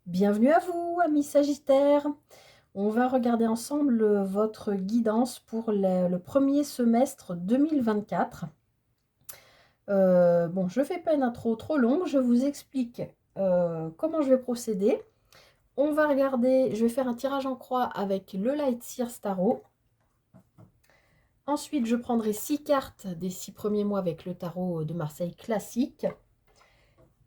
Bienvenue à vous, amis Sagittaires. On va regarder ensemble votre guidance pour le premier semestre 2024. Bon, je ne fais pas une intro trop longue, je vous explique comment je vais procéder. On va regarder, je vais faire un tirage en croix avec le Light Seer Tarot. Ensuite, je prendrai 6 cartes des 6 premiers mois avec le tarot de Marseille classique.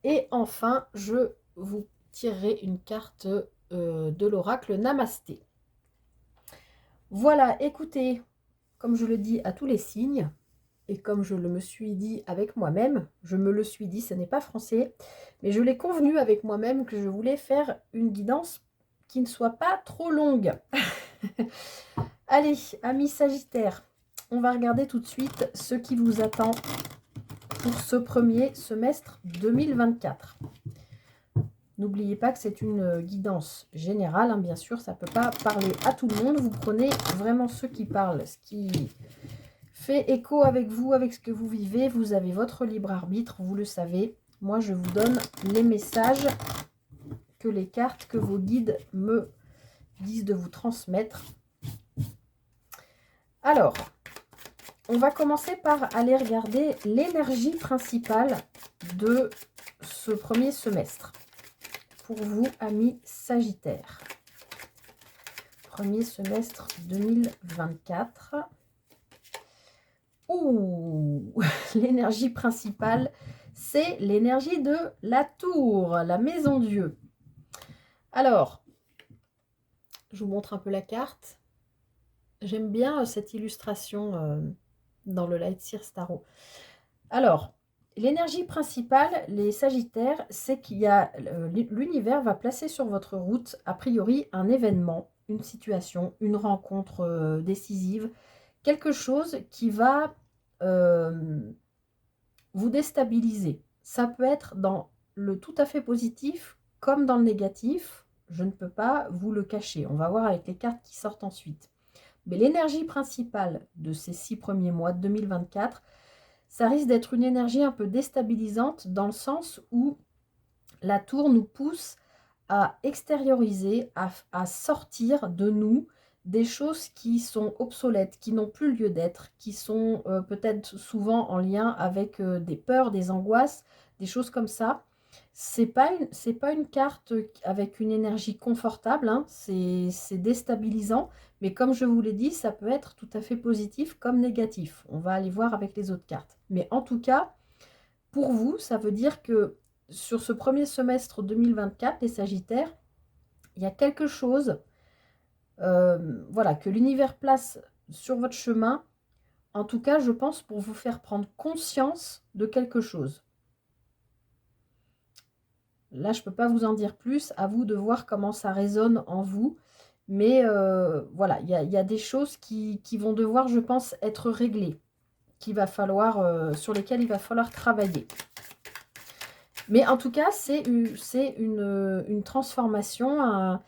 Et enfin, je vous tirerai une carte de l'oracle Namasté. Voilà, écoutez, comme je le dis à tous les signes, et comme je le me suis dit avec moi-même, je me le suis dit, ce n'est pas français, mais je l'ai convenu avec moi-même que je voulais faire une guidance qui ne soit pas trop longue. Allez, amis Sagittaires, on va regarder tout de suite ce qui vous attend pour ce premier semestre 2024. N'oubliez pas que c'est une guidance générale, hein, bien sûr, ça ne peut pas parler à tout le monde. Vous prenez vraiment ceux qui parlent, ce qui fait écho avec vous, avec ce que vous vivez. Vous avez votre libre arbitre, vous le savez. Moi, je vous donne les messages que les cartes, que vos guides me disent de vous transmettre. Alors, on va commencer par aller regarder l'énergie principale de ce premier semestre. Pour vous, amis Sagittaires. Premier semestre 2024. Ouh, l'énergie principale, c'est l'énergie de la tour, la maison Dieu. Alors, je vous montre un peu la carte. J'aime bien cette illustration dans le Light Seer Tarot. Alors, l'énergie principale, les Sagittaires, c'est qu'il y a l'univers va placer sur votre route, a priori, un événement, une situation, une rencontre décisive, quelque chose qui va vous déstabiliser. Ça peut être dans le tout à fait positif comme dans le négatif. Je ne peux pas vous le cacher. On va voir avec les cartes qui sortent ensuite. Mais l'énergie principale de ces 6 premiers mois de 2024, ça risque d'être une énergie un peu déstabilisante dans le sens où la tour nous pousse à extérioriser, à sortir de nous des choses qui sont obsolètes, qui n'ont plus lieu d'être, qui sont peut-être souvent en lien avec des peurs, des angoisses, des choses comme ça. C'est pas une carte avec une énergie confortable, hein, c'est déstabilisant, mais comme je vous l'ai dit, ça peut être tout à fait positif comme négatif. On va aller voir avec les autres cartes. Mais en tout cas, pour vous, ça veut dire que sur ce premier semestre 2024, les Sagittaires, il y a quelque chose voilà, que l'univers place sur votre chemin, en tout cas, je pense, pour vous faire prendre conscience de quelque chose. Là, je ne peux pas vous en dire plus, à vous de voir comment ça résonne en vous. Mais voilà, il y a des choses qui vont devoir, je pense, être réglées, sur lesquelles il va falloir travailler. Mais en tout cas, c'est une transformation,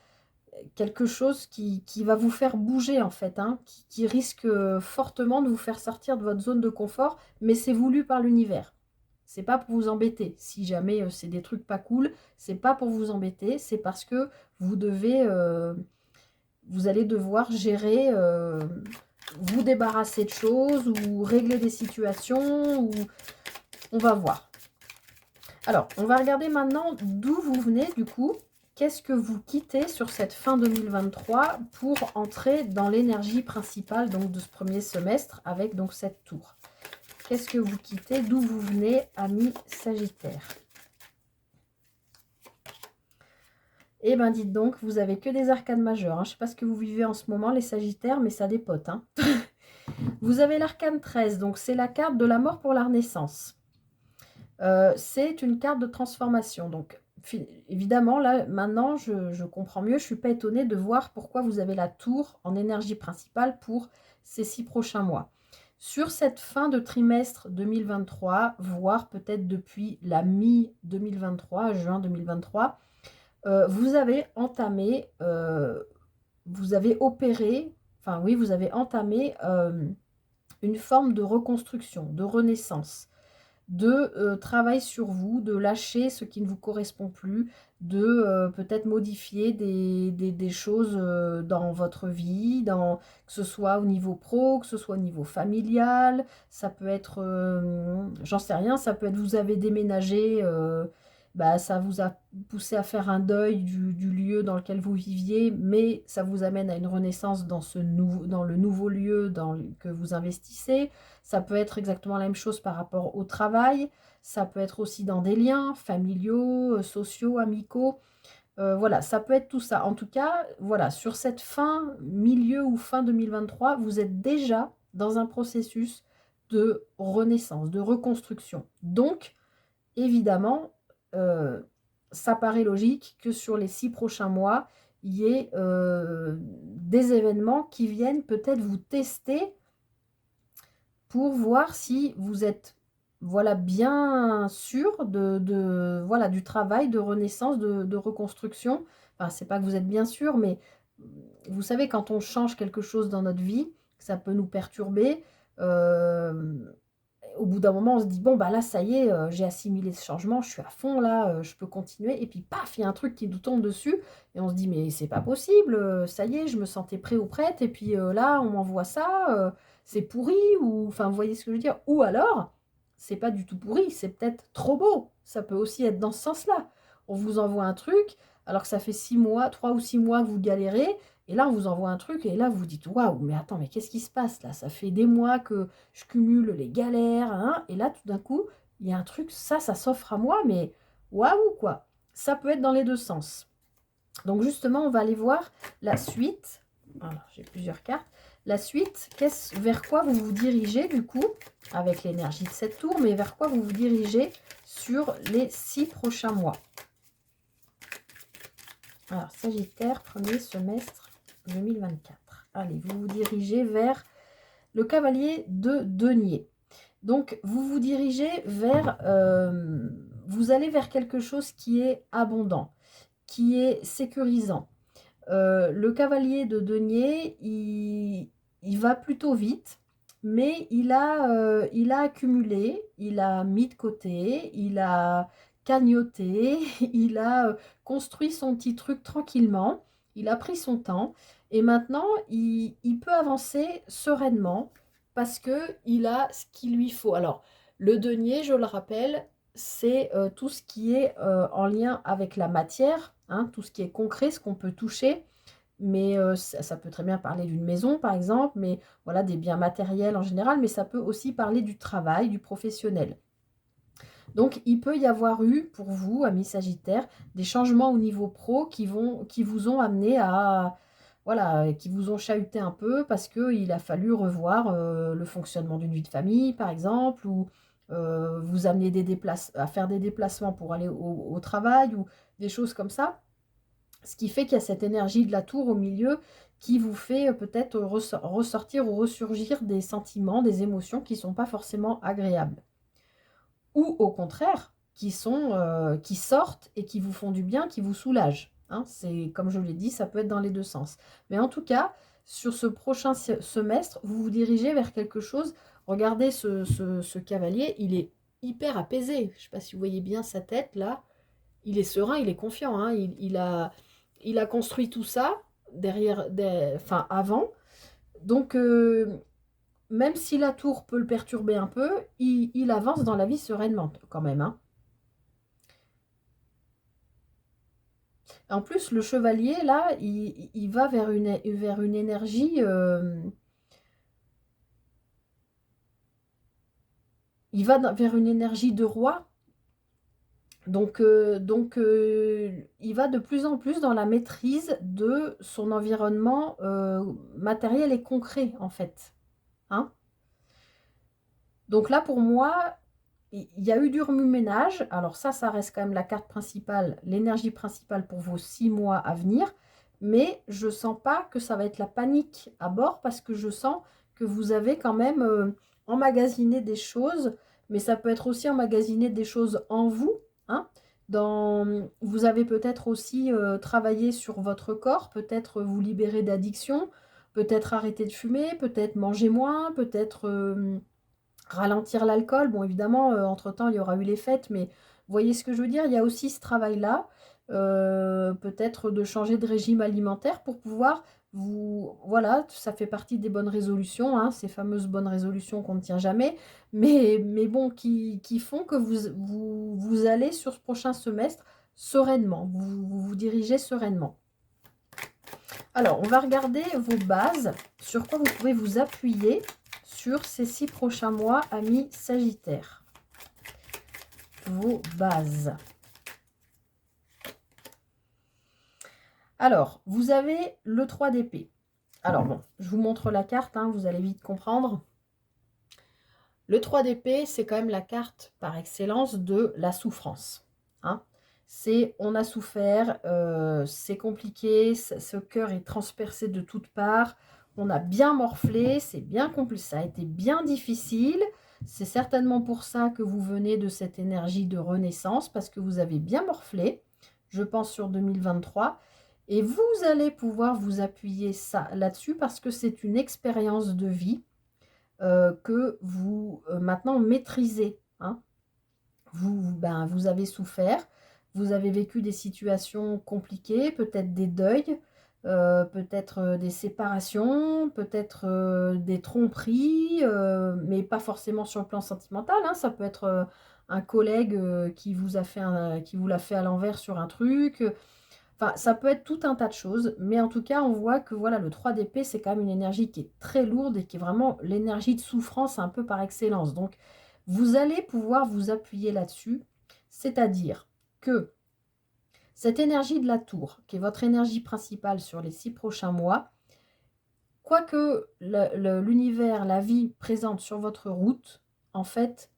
quelque chose qui va vous faire bouger en fait, hein, qui risque fortement de vous faire sortir de votre zone de confort, mais c'est voulu par l'univers. C'est pas pour vous embêter. Si jamais c'est des trucs pas cool, c'est pas pour vous embêter, c'est parce que vous allez devoir gérer, vous débarrasser de choses ou régler des situations, ou on va voir. Alors, on va regarder maintenant d'où vous venez du coup. Qu'est-ce que vous quittez sur cette fin 2023 pour entrer dans l'énergie principale donc, de ce premier semestre avec donc cette tour? Qu'est-ce que vous quittez? D'où vous venez, amis Sagittaires? Eh bien, dites donc, vous avez que des arcanes majeures, hein. Je ne sais pas ce que vous vivez en ce moment, les Sagittaires, mais ça dépote, hein. Vous avez l'arcane 13, donc c'est la carte de la mort pour la renaissance. C'est une carte de transformation. Donc, évidemment, là, maintenant, je comprends mieux. Je ne suis pas étonnée de voir pourquoi vous avez la tour en énergie principale pour ces 6 prochains mois. Sur cette fin de trimestre 2023, voire peut-être depuis la mi-2023, juin 2023, vous avez entamé, vous avez opéré, enfin oui, vous avez entamé une forme de reconstruction, de renaissance. de travail sur vous, de lâcher ce qui ne vous correspond plus, de peut-être modifier des choses dans votre vie, que ce soit au niveau pro, que ce soit au niveau familial, ça peut être, j'en sais rien, ça peut être vous avez déménagé, bah, ça vous a poussé à faire un deuil du lieu dans lequel vous viviez, mais ça vous amène à une renaissance dans le nouveau lieu que vous investissez. Ça peut être exactement la même chose par rapport au travail. Ça peut être aussi dans des liens familiaux, sociaux, amicaux. Voilà, ça peut être tout ça. En tout cas, voilà, sur cette milieu ou fin 2023, vous êtes déjà dans un processus de renaissance, de reconstruction. Donc, évidemment, ça paraît logique que sur les 6 prochains mois, il y ait des événements qui viennent peut-être vous tester pour voir si vous êtes voilà, bien sûr voilà, du travail, de renaissance, de reconstruction. Enfin, c'est pas que vous êtes bien sûr, mais vous savez, quand on change quelque chose dans notre vie, ça peut nous perturber. Euh, Au bout d'un moment, on se dit, bon, bah là, ça y est, j'ai assimilé ce changement, je suis à fond, là, je peux continuer. Et puis, paf, il y a un truc qui nous tombe dessus. Et on se dit, mais c'est pas possible, ça y est, je me sentais prêt ou prête. Et puis là, on m'envoie ça, c'est pourri. Ou, enfin, vous voyez ce que je veux dire? Ou alors, c'est pas du tout pourri, c'est peut-être trop beau. Ça peut aussi être dans ce sens-là. On vous envoie un truc, alors que ça fait 6 mois, 3 ou 6 mois que vous galérez. Et là, on vous envoie un truc, et là, vous vous dites, waouh, mais attends, mais qu'est-ce qui se passe là? Ça fait des mois que je cumule les galères, hein, et là, tout d'un coup, il y a un truc, ça s'offre à moi, mais waouh, quoi. Ça peut être dans les deux sens. Donc, justement, on va aller voir la suite. Alors, j'ai plusieurs cartes. La suite, vers quoi vous vous dirigez, du coup, avec l'énergie de cette tour, mais vers quoi vous vous dirigez sur les 6 prochains mois. Alors, Sagittaire, premier semestre 2024. Allez, vous vous dirigez vers le cavalier de denier. Donc, vous vous dirigez vers... vous allez vers quelque chose qui est abondant, qui est sécurisant. Le cavalier de denier, il va plutôt vite, mais il a accumulé, il a mis de côté, il a cagnoté, il a construit son petit truc tranquillement, il a pris son temps, et maintenant, il peut avancer sereinement parce qu'il a ce qu'il lui faut. Alors, le denier, je le rappelle, c'est tout ce qui est en lien avec la matière, hein, tout ce qui est concret, ce qu'on peut toucher. Mais ça peut très bien parler d'une maison, par exemple, mais voilà, des biens matériels en général, mais ça peut aussi parler du travail, du professionnel. Donc, il peut y avoir eu, pour vous, amis Sagittaire, des changements au niveau pro qui vous ont amené à... Voilà, qui vous ont chahuté un peu parce qu'il a fallu revoir le fonctionnement d'une vie de famille, par exemple, ou vous amener à faire des déplacements pour aller au travail, ou des choses comme ça. Ce qui fait qu'il y a cette énergie de la tour au milieu qui vous fait peut-être ressortir ou ressurgir des sentiments, des émotions qui ne sont pas forcément agréables. Ou au contraire, qui sortent et qui vous font du bien, qui vous soulagent. Hein, c'est, comme je l'ai dit, ça peut être dans les deux sens. Mais en tout cas, sur ce prochain semestre, vous vous dirigez vers quelque chose. Regardez ce cavalier, il est hyper apaisé. Je ne sais pas si vous voyez bien sa tête là. Il est serein, il est confiant. Hein, il a construit tout ça avant. Donc, même si la tour peut le perturber un peu, il avance dans la vie sereinement quand même. Hein. En plus, le chevalier, là, il va vers une énergie... il va vers une énergie de roi. Donc, il va de plus en plus dans la maîtrise de son environnement matériel et concret, en fait. Hein. Donc là, pour moi, il y a eu du remue-ménage. Alors ça reste quand même la carte principale, l'énergie principale pour vos 6 mois à venir. Mais je ne sens pas que ça va être la panique à bord parce que je sens que vous avez quand même emmagasiné des choses. Mais ça peut être aussi emmagasiner des choses en vous. Hein. Vous avez peut-être aussi travaillé sur votre corps, peut-être vous libérer d'addiction, peut-être arrêter de fumer, peut-être manger moins, peut-être Ralentir l'alcool, bon évidemment, entre-temps il y aura eu les fêtes, mais vous voyez ce que je veux dire? Il y a aussi ce travail-là, peut-être de changer de régime alimentaire pour pouvoir vous voilà, ça fait partie des bonnes résolutions, hein, ces fameuses bonnes résolutions qu'on ne tient jamais, mais bon qui font que vous allez sur ce prochain semestre sereinement, vous dirigez sereinement. Alors, on va regarder vos bases, sur quoi vous pouvez vous appuyer sur ces 6 prochains mois, amis Sagittaire. Vos bases. Alors, vous avez le 3 d'épée. Alors bon, je vous montre la carte, hein, vous allez vite comprendre. Le 3 d'épée, c'est quand même la carte par excellence de la souffrance. Hein. C'est on a souffert, c'est compliqué, ce cœur est transpercé de toutes parts, on a bien morflé, c'est bien compliqué, ça a été bien difficile. C'est certainement pour ça que vous venez de cette énergie de renaissance, parce que vous avez bien morflé, je pense sur 2023. Et vous allez pouvoir vous appuyer ça là-dessus, parce que c'est une expérience de vie que vous maintenant maîtrisez. Hein. Vous avez souffert, vous avez vécu des situations compliquées, peut-être des deuils, peut-être des séparations, peut-être des tromperies, mais pas forcément sur le plan sentimental. Hein, ça peut être un collègue qui vous a fait qui vous l'a fait à l'envers sur un truc. Enfin, ça peut être tout un tas de choses, mais en tout cas, on voit que voilà, le 3 d'épée, c'est quand même une énergie qui est très lourde et qui est vraiment l'énergie de souffrance un peu par excellence. Donc, vous allez pouvoir vous appuyer là-dessus, c'est-à-dire que cette énergie de la tour, qui est votre énergie principale sur les 6 prochains mois, quoique l'univers, la vie présente sur votre route, en fait,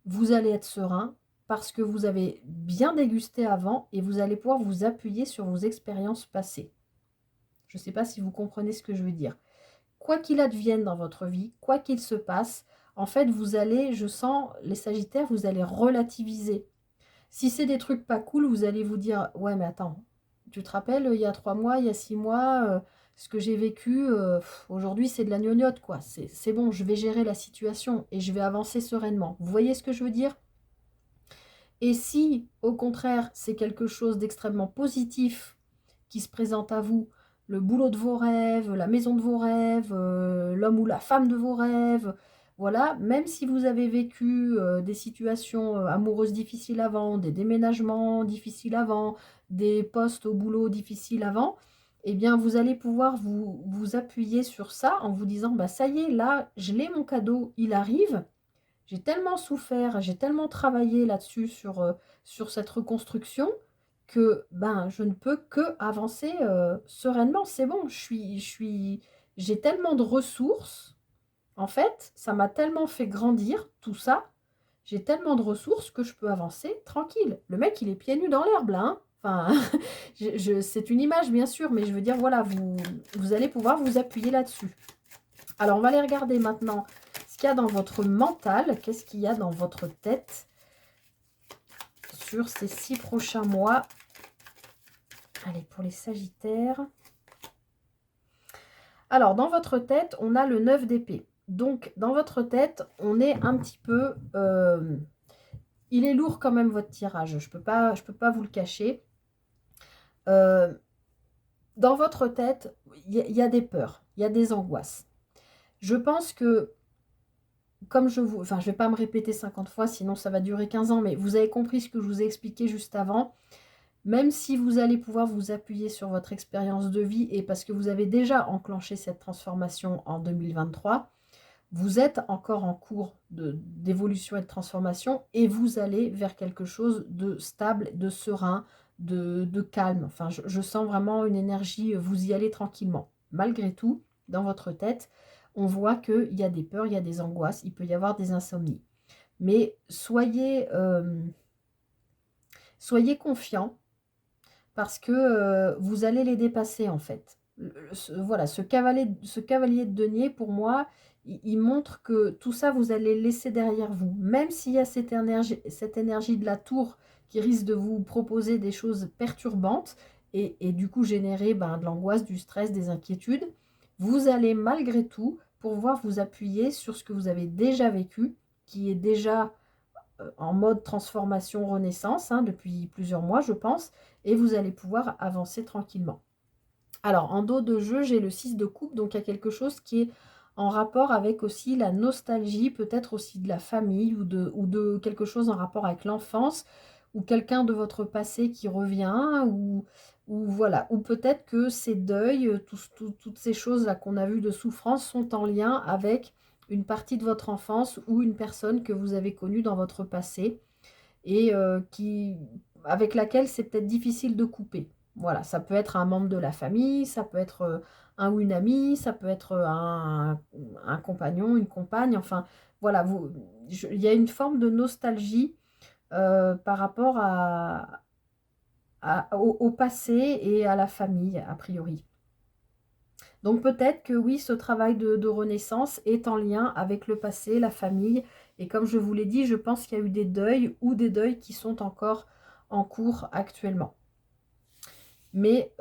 vous allez être serein parce que vous avez bien dégusté avant et vous allez pouvoir vous appuyer sur vos expériences passées. Je ne sais pas si vous comprenez ce que je veux dire. Quoi qu'il advienne dans votre vie, quoi qu'il se passe, en fait, vous allez, je sens, les Sagittaires, vous allez relativiser. Si c'est des trucs pas cool, vous allez vous dire, ouais, mais attends, tu te rappelles, il y a 3 mois, il y a 6 mois, ce que j'ai vécu, aujourd'hui, c'est de la gnognotte, quoi. C'est bon, je vais gérer la situation et je vais avancer sereinement. Vous voyez ce que je veux dire? Et si, au contraire, c'est quelque chose d'extrêmement positif qui se présente à vous, le boulot de vos rêves, la maison de vos rêves, l'homme ou la femme de vos rêves, voilà, même si vous avez vécu des situations amoureuses difficiles avant, des déménagements difficiles avant, des postes au boulot difficiles avant, eh bien, vous allez pouvoir vous appuyer sur ça en vous disant, bah ça y est, là, je l'ai mon cadeau, il arrive. J'ai tellement souffert, j'ai tellement travaillé là-dessus sur cette reconstruction que ben, je ne peux que avancer sereinement. C'est bon, j'ai tellement de ressources. En fait, ça m'a tellement fait grandir, tout ça. J'ai tellement de ressources que je peux avancer tranquille. Le mec, il est pieds nus dans l'herbe, là. Hein. Enfin, c'est une image, bien sûr, mais je veux dire, voilà, vous allez pouvoir vous appuyer là-dessus. Alors, on va aller regarder maintenant ce qu'il y a dans votre mental. Qu'est-ce qu'il y a dans votre tête sur ces 6 prochains mois. Allez, pour les Sagittaires. Alors, dans votre tête, on a le 9 d'épée. Donc, dans votre tête, on est un petit peu... il est lourd quand même, votre tirage. Je peux pas vous le cacher. Dans votre tête, il y a des peurs, il y a des angoisses. Je pense que, comme je ne vais pas me répéter 50 fois, sinon ça va durer 15 ans, mais vous avez compris ce que je vous ai expliqué juste avant. Même si vous allez pouvoir vous appuyer sur votre expérience de vie et parce que vous avez déjà enclenché cette transformation en 2023, vous êtes encore en cours d'évolution et de transformation et vous allez vers quelque chose de stable, de serein, de calme. Enfin, je sens vraiment une énergie, vous y allez tranquillement. Malgré tout, dans votre tête, on voit qu'il y a des peurs, il y a des angoisses, il peut y avoir des insomnies. Mais soyez confiants parce que vous allez les dépasser en fait. Voilà, ce cavalier de denier, pour moi, il montre que tout ça, vous allez le laisser derrière vous. Même s'il y a cette énergie de la tour qui risque de vous proposer des choses perturbantes et du coup générer de l'angoisse, du stress, des inquiétudes, vous allez malgré tout pouvoir vous appuyer sur ce que vous avez déjà vécu qui est déjà en mode transformation renaissance depuis plusieurs mois, je pense, et vous allez pouvoir avancer tranquillement. Alors, en dos de jeu, j'ai le 6 de coupe, donc il y a quelque chose qui est en rapport avec aussi la nostalgie, peut-être aussi de la famille ou de quelque chose en rapport avec l'enfance ou quelqu'un de votre passé qui revient ou voilà. Ou peut-être que ces deuils, toutes ces choses-là qu'on a vues de souffrance sont en lien avec une partie de votre enfance ou une personne que vous avez connue dans votre passé et avec laquelle c'est peut-être difficile de couper. Voilà, ça peut être un membre de la famille, ça peut être un ou une amie, ça peut être un compagnon, une compagne, enfin voilà, il y a une forme de nostalgie par rapport au passé et à la famille, a priori. Donc peut-être que oui, ce travail de renaissance est en lien avec le passé, la famille. Et comme je vous l'ai dit, je pense qu'il y a eu des deuils ou des deuils qui sont encore en cours actuellement. Mais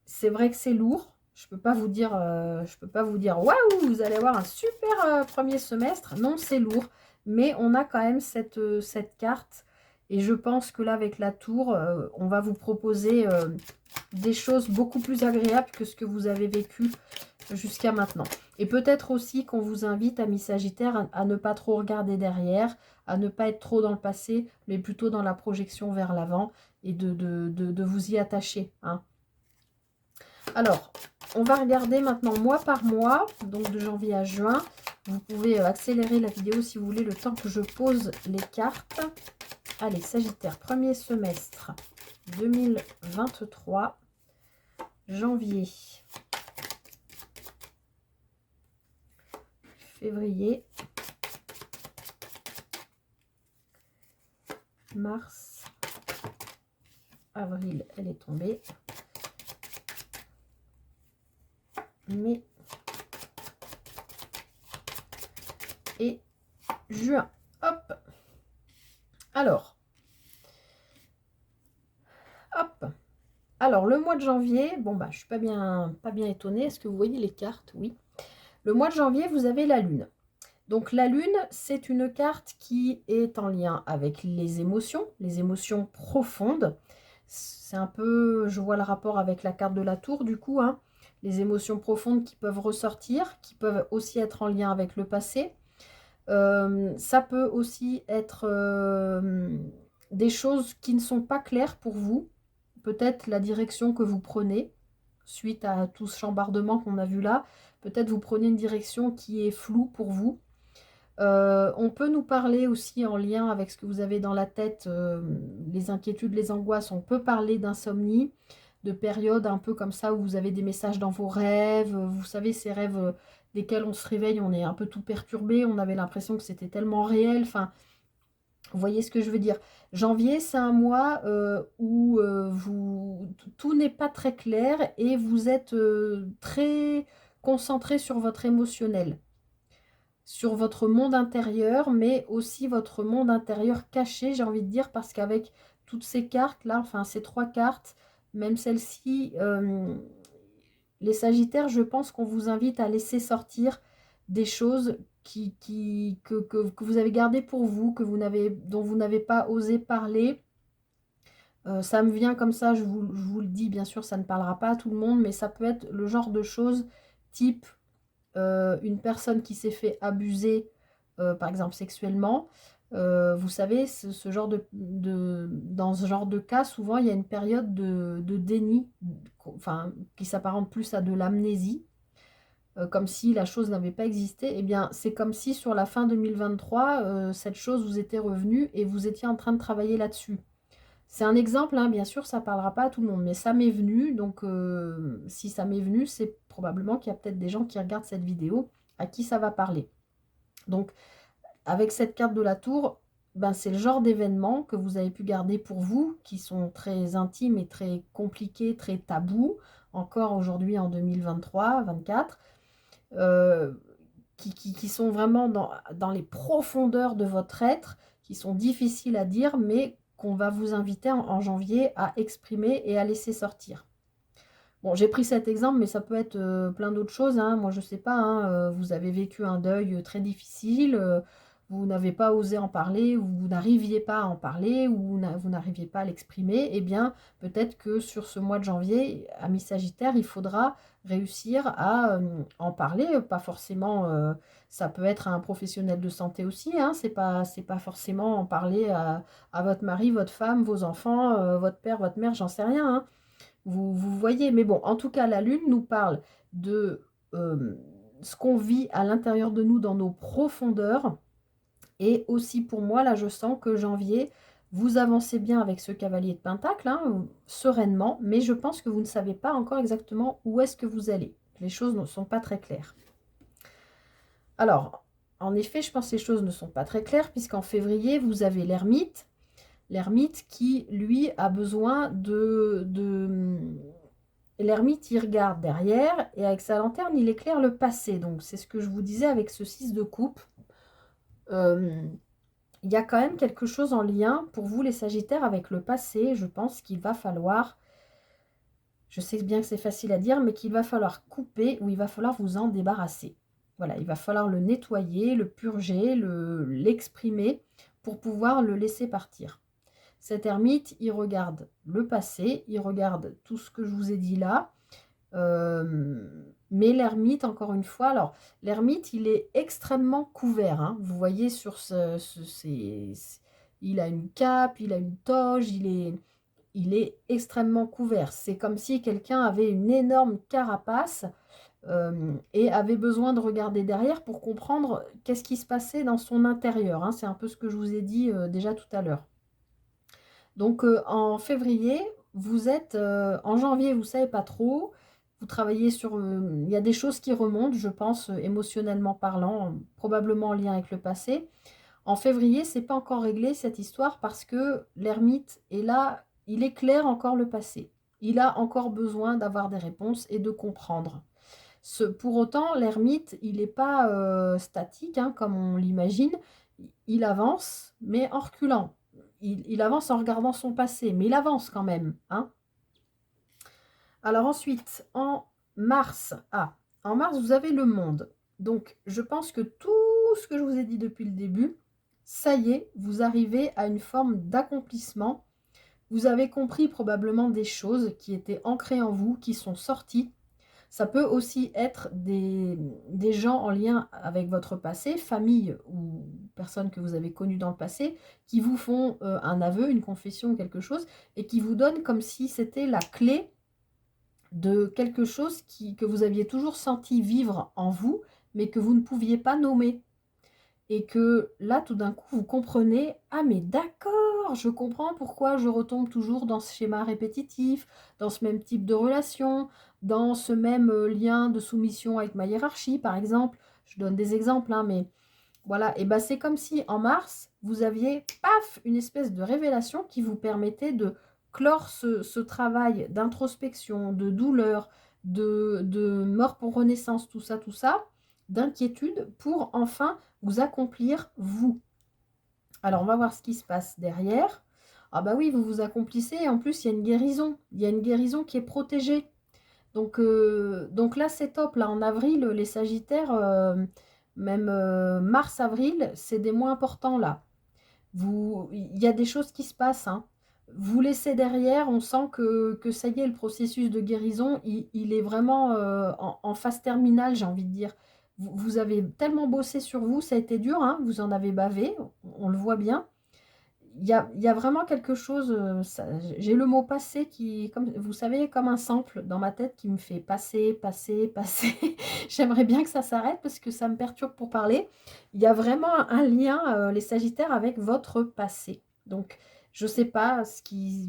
c'est vrai que c'est lourd. Je peux pas vous dire, waouh, vous allez avoir un super premier semestre. Non, c'est lourd. Mais on a quand même cette carte. Et je pense que là, avec la tour, on va vous proposer des choses beaucoup plus agréables que ce que vous avez vécu jusqu'à maintenant. Et peut-être aussi qu'on vous invite, amis Sagittaires, à ne pas trop regarder derrière, à ne pas être trop dans le passé, mais plutôt dans la projection vers l'avant et de vous y attacher. Alors, on va regarder maintenant mois par mois, donc de janvier à juin. Vous pouvez accélérer la vidéo si vous voulez, le temps que je pose les cartes. Allez, Sagittaire, premier semestre 2023, janvier, février, mars, avril, elle est tombée, mai et juin. Hop. Alors, hop. Alors, le mois de janvier, bon, bah, je suis pas bien étonnée. Est-ce que vous voyez les cartes? Oui. Le mois de janvier, vous avez la Lune. Donc, la Lune, c'est une carte qui est en lien avec les émotions profondes. C'est un peu, je vois le rapport avec la carte de la tour, du coup, les émotions profondes qui peuvent ressortir, qui peuvent aussi être en lien avec le passé. Ça peut aussi être des choses qui ne sont pas claires pour vous. Peut-être la direction que vous prenez suite à tout ce chambardement qu'on a vu là. Peut-être vous prenez une direction qui est floue pour vous. On peut nous parler aussi en lien avec ce que vous avez dans la tête, les inquiétudes, les angoisses. On peut parler d'insomnie, de périodes un peu comme ça où vous avez des messages dans vos rêves. Vous savez, ces rêves desquels on se réveille, on est un peu tout perturbé. On avait l'impression que c'était tellement réel. Enfin, vous voyez ce que je veux dire. Janvier, c'est un mois où tout n'est pas très clair et vous êtes très concentré sur votre émotionnel, sur votre monde intérieur, mais aussi votre monde intérieur caché, j'ai envie de dire, parce qu'avec toutes ces cartes-là, enfin ces 3 cartes, même celle-ci, les Sagittaires, je pense qu'on vous invite à laisser sortir des choses que vous avez gardées pour vous, dont vous n'avez pas osé parler. Ça me vient comme ça, je vous le dis, bien sûr, ça ne parlera pas à tout le monde, mais ça peut être le genre de choses type une personne qui s'est fait abuser, par exemple sexuellement. Vous savez, ce genre dans ce genre de cas, souvent il y a une période de déni, enfin, qui s'apparente plus à de l'amnésie, comme si la chose n'avait pas existé. Eh bien, c'est comme si sur la fin 2023, cette chose vous était revenue et vous étiez en train de travailler là-dessus. C'est un exemple, bien sûr, ça ne parlera pas à tout le monde, mais ça m'est venu, donc si ça m'est venu, c'est probablement qu'il y a peut-être des gens qui regardent cette vidéo à qui ça va parler. Donc, avec cette carte de la tour, c'est le genre d'événements que vous avez pu garder pour vous, qui sont très intimes et très compliqués, très tabous, encore aujourd'hui en 2023-24, qui sont vraiment dans les profondeurs de votre être, qui sont difficiles à dire, mais qu'on va vous inviter en janvier à exprimer et à laisser sortir. Bon, j'ai pris cet exemple, mais ça peut être plein d'autres choses. Moi, je ne sais pas, vous avez vécu un deuil très difficile. vous n'avez pas osé en parler, ou vous n'arriviez pas à en parler, ou vous n'arriviez pas à l'exprimer, eh bien, peut-être que sur ce mois de janvier, ami Sagittaire, il faudra réussir à en parler, pas forcément, ça peut être à un professionnel de santé aussi, hein, c'est pas forcément en parler à votre mari, votre femme, vos enfants, votre père, votre mère, j'en sais rien, hein. Vous voyez, mais bon, en tout cas, la Lune nous parle de ce qu'on vit à l'intérieur de nous dans nos profondeurs. Et aussi pour moi, là, je sens que janvier, vous avancez bien avec ce cavalier de Pentacle, hein, sereinement, mais je pense que vous ne savez pas encore exactement où est-ce que vous allez. Les choses ne sont pas très claires. Alors, en effet, je pense que les choses ne sont pas très claires, puisqu'en février, vous avez l'ermite. L'ermite qui, lui, a besoin L'ermite, il regarde derrière, et avec sa lanterne, il éclaire le passé. Donc, c'est ce que je vous disais avec ce 6 de coupe. Il y a quand même quelque chose en lien pour vous, les Sagittaires, avec le passé. Je pense qu'il va falloir, je sais bien que c'est facile à dire, mais qu'il va falloir couper ou il va falloir vous en débarrasser. Voilà, il va falloir le nettoyer, le purger, l'exprimer pour pouvoir le laisser partir. Cet ermite, il regarde le passé, il regarde tout ce que je vous ai dit là. Mais l'ermite, encore une fois, alors l'ermite, il est extrêmement couvert, hein. Vous voyez sur il a une cape, il a une toge, il est extrêmement couvert. C'est comme si quelqu'un avait une énorme carapace et avait besoin de regarder derrière pour comprendre qu'est-ce qui se passait dans son intérieur, hein. C'est un peu ce que je vous ai dit déjà tout à l'heure. Donc en février, vous êtes en janvier, vous ne savez pas trop. Vous travaillez sur... il y a des choses qui remontent, je pense, émotionnellement parlant, probablement en lien avec le passé. En février, c'est pas encore réglé cette histoire parce que l'ermite est là, il éclaire encore le passé. Il a encore besoin d'avoir des réponses et de comprendre. Pour autant, l'ermite, il n'est pas statique, hein, comme on l'imagine. Il avance, mais en reculant. Il avance en regardant son passé, mais il avance quand même, hein. Alors ensuite, en mars, vous avez le monde. Donc, je pense que tout ce que je vous ai dit depuis le début, ça y est, vous arrivez à une forme d'accomplissement. Vous avez compris probablement des choses qui étaient ancrées en vous, qui sont sorties. Ça peut aussi être des gens en lien avec votre passé, famille ou personnes que vous avez connues dans le passé, qui vous font un aveu, une confession ou quelque chose, et qui vous donnent comme si c'était la clé de quelque chose que vous aviez toujours senti vivre en vous, mais que vous ne pouviez pas nommer. Et que là, tout d'un coup, vous comprenez, ah mais d'accord, je comprends pourquoi je retombe toujours dans ce schéma répétitif, dans ce même type de relation, dans ce même lien de soumission avec ma hiérarchie, par exemple. Je donne des exemples, hein, mais voilà. Et ben c'est comme si en mars, vous aviez, paf, une espèce de révélation qui vous permettait de clore ce travail d'introspection, de douleur, de mort pour renaissance, tout ça, d'inquiétude, pour enfin vous accomplir vous. Alors, on va voir ce qui se passe derrière. Ah bah oui, vous vous accomplissez et en plus, il y a une guérison. Il y a une guérison qui est protégée. Donc là, c'est top. Là, en avril, les Sagittaires, même mars-avril, c'est des mois importants là. Il y a des choses qui se passent, hein. Vous laissez derrière, on sent que ça y est, le processus de guérison, il est vraiment en phase terminale, j'ai envie de dire. Vous avez tellement bossé sur vous, ça a été dur, hein, vous en avez bavé, on le voit bien. Il y a vraiment quelque chose, j'ai le mot passer qui, comme, vous savez, comme un sample dans ma tête qui me fait passer, passer, passer. J'aimerais bien que ça s'arrête parce que ça me perturbe pour parler. Il y a vraiment un lien, les Sagittaires, avec votre passé. Donc, je ne sais pas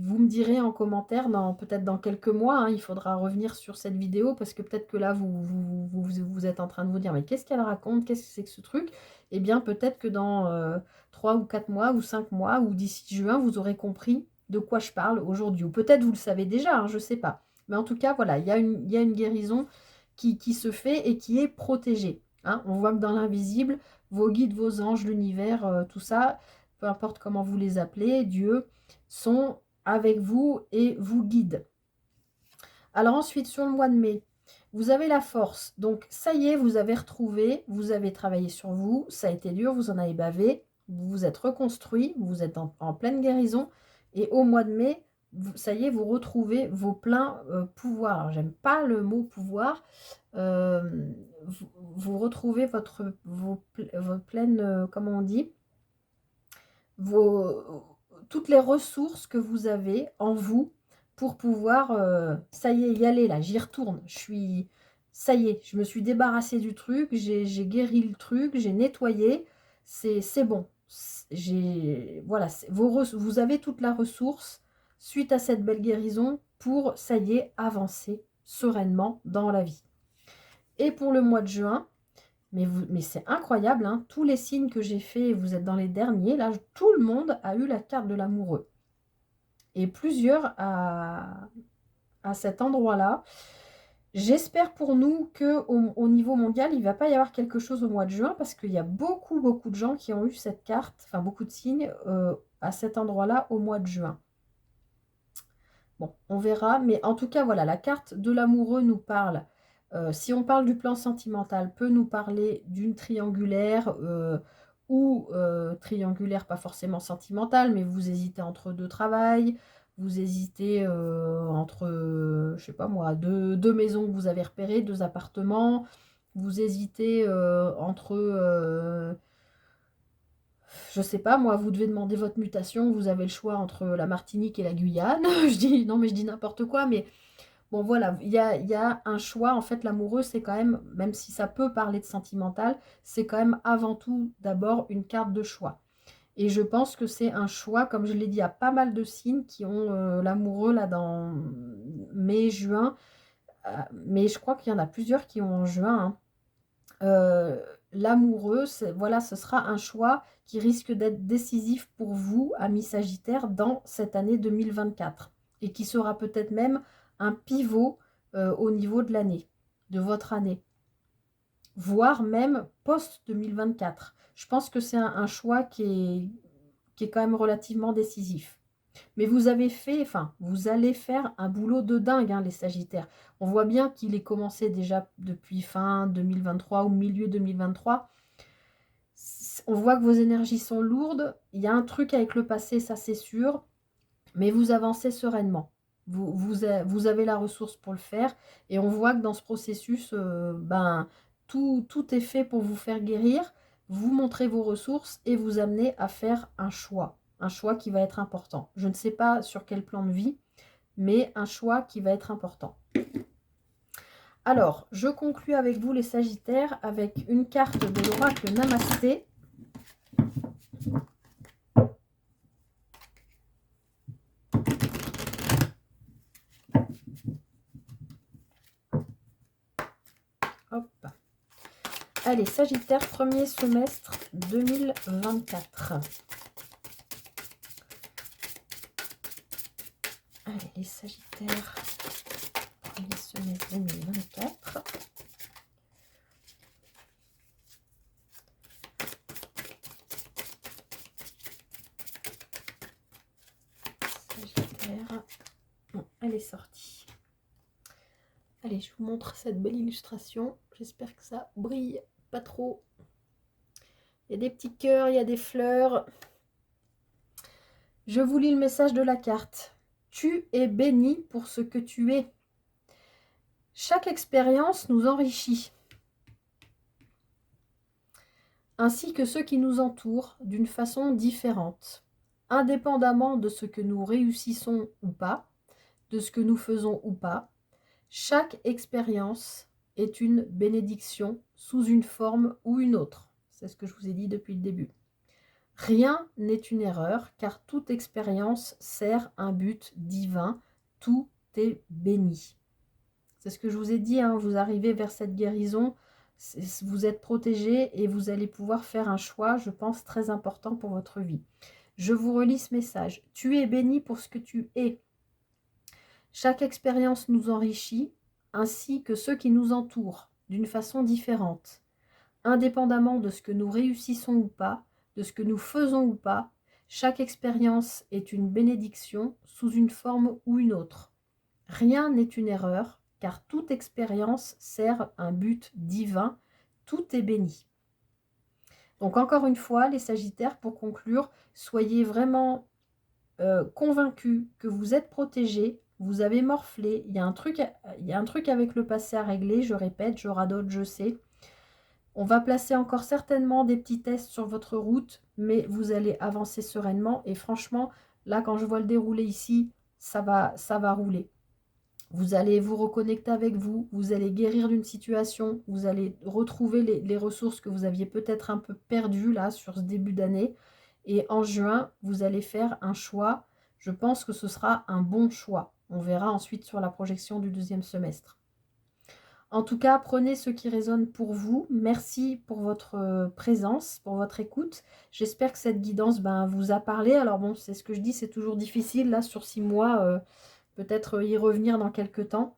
vous me direz en commentaire, peut-être dans quelques mois, hein, il faudra revenir sur cette vidéo parce que peut-être que là, vous êtes en train de vous dire, mais qu'est-ce qu'elle raconte? Qu'est-ce que c'est que ce truc? Eh bien, peut-être que dans 3 ou 4 mois ou 5 mois ou d'ici juin, vous aurez compris de quoi je parle aujourd'hui. Ou peut-être vous le savez déjà, hein, je ne sais pas. Mais en tout cas, voilà, il y a une guérison qui se fait et qui est protégée, hein. On voit que dans l'invisible, vos guides, vos anges, l'univers, tout ça, peu importe comment vous les appelez, Dieu, sont avec vous et vous guident. Alors ensuite, sur le mois de mai, Vous avez la force. Donc, ça y est, vous avez retrouvé, vous avez travaillé sur vous, ça a été dur, vous en avez bavé, vous vous êtes reconstruit, vous êtes en pleine guérison. Et au mois de mai, ça y est, vous retrouvez vos pleins pouvoirs. Alors, j'aime pas le mot pouvoir. Euh, vous retrouvez vos pleines, comment on dit, toutes les ressources que vous avez en vous pour pouvoir, ça y est, y aller là, j'y retourne. Ça y est, je me suis débarrassée du truc, j'ai guéri le truc, j'ai nettoyé, c'est bon. Voilà, vous avez toute la ressource suite à cette belle guérison pour, ça y est, avancer sereinement dans la vie. Et pour le mois de juin, mais c'est incroyable, hein, tous les signes que j'ai faits, vous êtes dans les derniers, là, tout le monde a eu la carte de l'amoureux. Et plusieurs à cet endroit-là. J'espère pour nous qu'au niveau mondial, il ne va pas y avoir quelque chose au mois de juin, parce qu'il y a beaucoup, beaucoup de gens qui ont eu cette carte, enfin beaucoup de signes à cet endroit-là au mois de juin. Bon, on verra, mais en tout cas, voilà, la carte de l'amoureux nous parle. Si on parle du plan sentimental, peut nous parler d'une triangulaire ou triangulaire, pas forcément sentimentale, mais vous hésitez entre deux travails, vous hésitez entre, je sais pas moi, deux maisons que vous avez repérées, deux appartements, vous hésitez entre je sais pas, moi, vous devez demander votre mutation, vous avez le choix entre la Martinique et la Guyane. Non, mais je dis n'importe quoi, mais bon, voilà, il y a un choix. En fait, l'amoureux, c'est quand même si ça peut parler de sentimental, c'est quand même avant tout d'abord une carte de choix. Et je pense que c'est un choix, comme je l'ai dit, il y a pas mal de signes qui ont l'amoureux là dans mai, juin, mais je crois qu'il y en a plusieurs qui ont en juin, hein. L'amoureux, voilà, ce sera un choix qui risque d'être décisif pour vous, amis Sagittaire, dans cette année 2024 et qui sera peut-être même un pivot au niveau de l'année, de votre année, voire même post-2024. Je pense que c'est un choix qui est quand même relativement décisif. Mais vous allez faire un boulot de dingue, hein, les Sagittaires. On voit bien qu'il est commencé déjà depuis fin 2023 ou milieu 2023. On voit que vos énergies sont lourdes. Il y a un truc avec le passé, ça c'est sûr. Mais vous avancez sereinement. Vous avez la ressource pour le faire. Et on voit que dans ce processus, tout est fait pour vous faire guérir. Vous montrez vos ressources et vous amenez à faire un choix. Un choix qui va être important. Je ne sais pas sur quel plan de vie, mais un choix qui va être important. Alors, je conclus avec vous les Sagittaires avec une carte de l'oracle Namasté. Hop. Allez, Sagittaire, premier semestre 2024. Allez, les Sagittaires, premier semestre 2024. Sagittaire. Bon, elle est sortie. Allez, je vous montre cette belle illustration. J'espère que ça brille pas trop. Il y a des petits cœurs, il y a des fleurs. Je vous lis le message de la carte. Tu es béni pour ce que tu es. Chaque expérience nous enrichit, ainsi que ceux qui nous entourent d'une façon différente, indépendamment de ce que nous réussissons ou pas, de ce que nous faisons ou pas. Chaque expérience est une bénédiction sous une forme ou une autre. C'est ce que je vous ai dit depuis le début. Rien n'est une erreur, car toute expérience sert un but divin. Tout est béni. C'est ce que je vous ai dit, hein, vous arrivez vers cette guérison, vous êtes protégé et vous allez pouvoir faire un choix, je pense, très important pour votre vie. Je vous relis ce message. Tu es béni pour ce que tu es. Chaque expérience nous enrichit, ainsi que ceux qui nous entourent, d'une façon différente. Indépendamment de ce que nous réussissons ou pas, de ce que nous faisons ou pas, chaque expérience est une bénédiction sous une forme ou une autre. Rien n'est une erreur, car toute expérience sert un but divin, tout est béni. Donc encore une fois, les Sagittaires, pour conclure, soyez vraiment convaincus que vous êtes protégés, vous avez morflé, il y a un truc avec le passé à régler, je répète, je radote, je sais. On va placer encore certainement des petits tests sur votre route, mais vous allez avancer sereinement. Et franchement, là, quand je vois le déroulé ici, ça va rouler. Vous allez vous reconnecter avec vous, vous allez guérir d'une situation, vous allez retrouver les ressources que vous aviez peut-être un peu perdues là sur ce début d'année. Et en juin, vous allez faire un choix. Je pense que ce sera un bon choix. On verra ensuite sur la projection du deuxième semestre. En tout cas, prenez ce qui résonne pour vous. Merci pour votre présence, pour votre écoute. J'espère que cette guidance vous a parlé. Alors bon, c'est ce que je dis, c'est toujours difficile là sur 6 mois, peut-être y revenir dans quelques temps.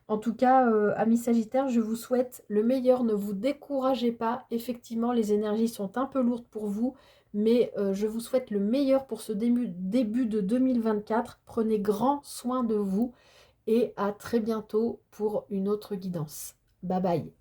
En tout cas, amis Sagittaires, je vous souhaite le meilleur. Ne vous découragez pas. Effectivement, les énergies sont un peu lourdes pour vous, mais je vous souhaite le meilleur pour ce début de 2024. Prenez grand soin de vous et à très bientôt pour une autre guidance. Bye bye.